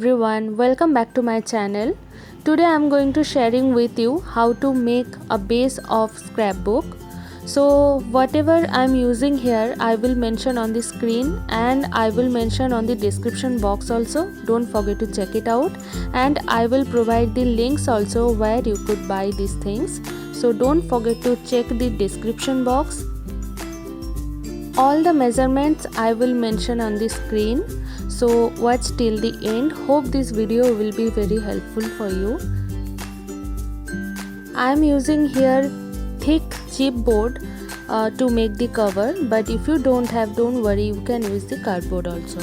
everyone, welcome back to my channel. Today I am going to sharing with you how to make a base of scrapbook. So whatever I am using here I will mention on the screen and I will mention on the description box also. Don't forget to check it out, and I will provide the links also where you could buy these things. So don't forget to check the description box. All the measurements I will mention on the screen, so watch till the end. Hope this video will be very helpful for you. I am using here thick chipboard to make the cover, but if you don't have, don't worry, you can use the cardboard also.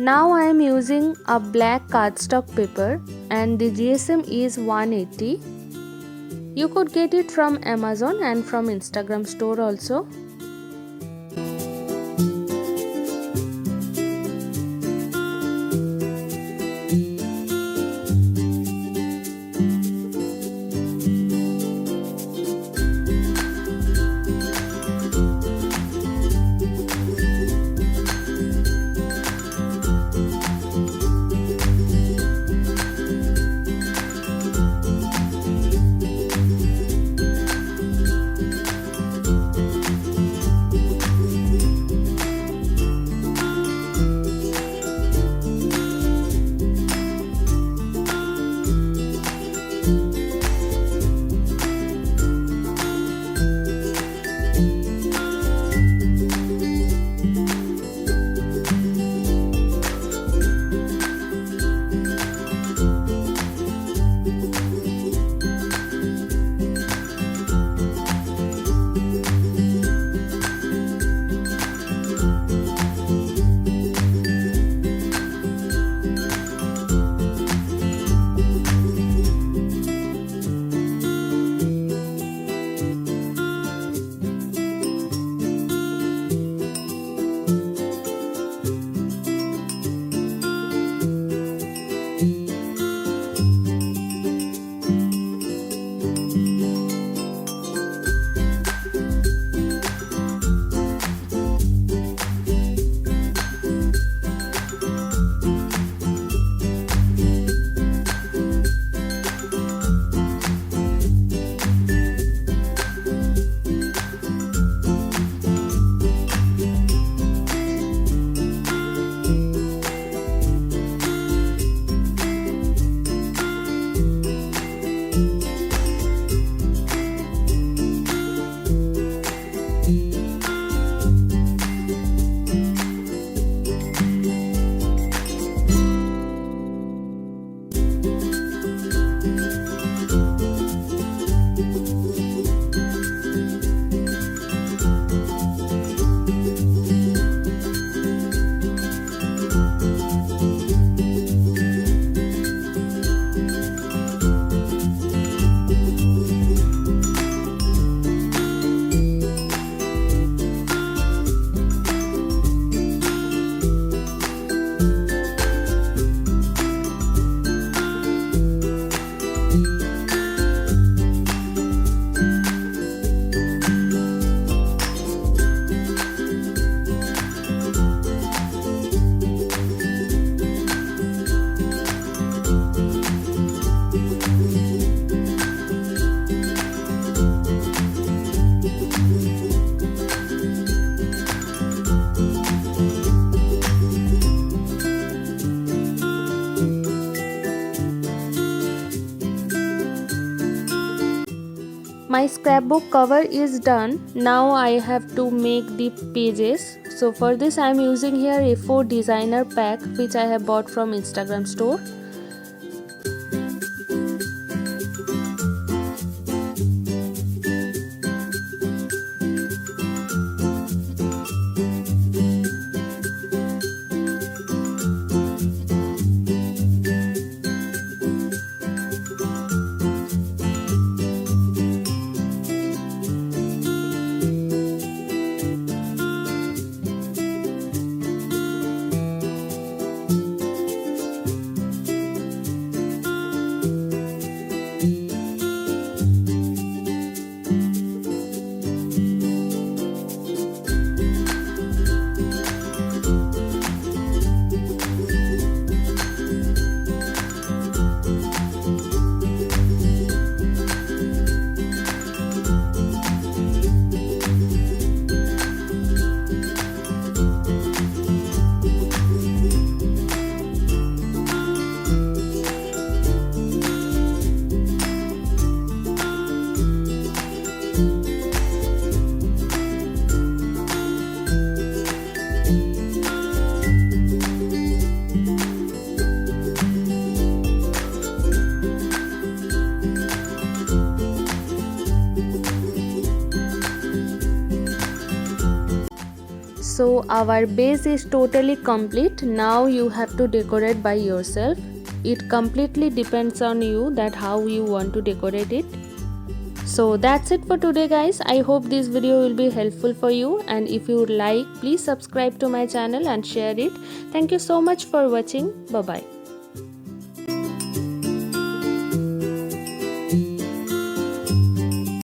Now I am using a black cardstock paper and the GSM is 180. You could get it from Amazon and from Instagram store also. My scrapbook cover is done. Now I have to make the pages. So for this I am using here A4 designer pack which I have bought from Instagram store. So our base is totally complete. Now you have to decorate by yourself. It completely depends on you that how you want to decorate it. So that's it for today guys. I hope this video will be helpful for you, and if you like, please subscribe to my channel and share it. Thank you so much for watching. Bye bye.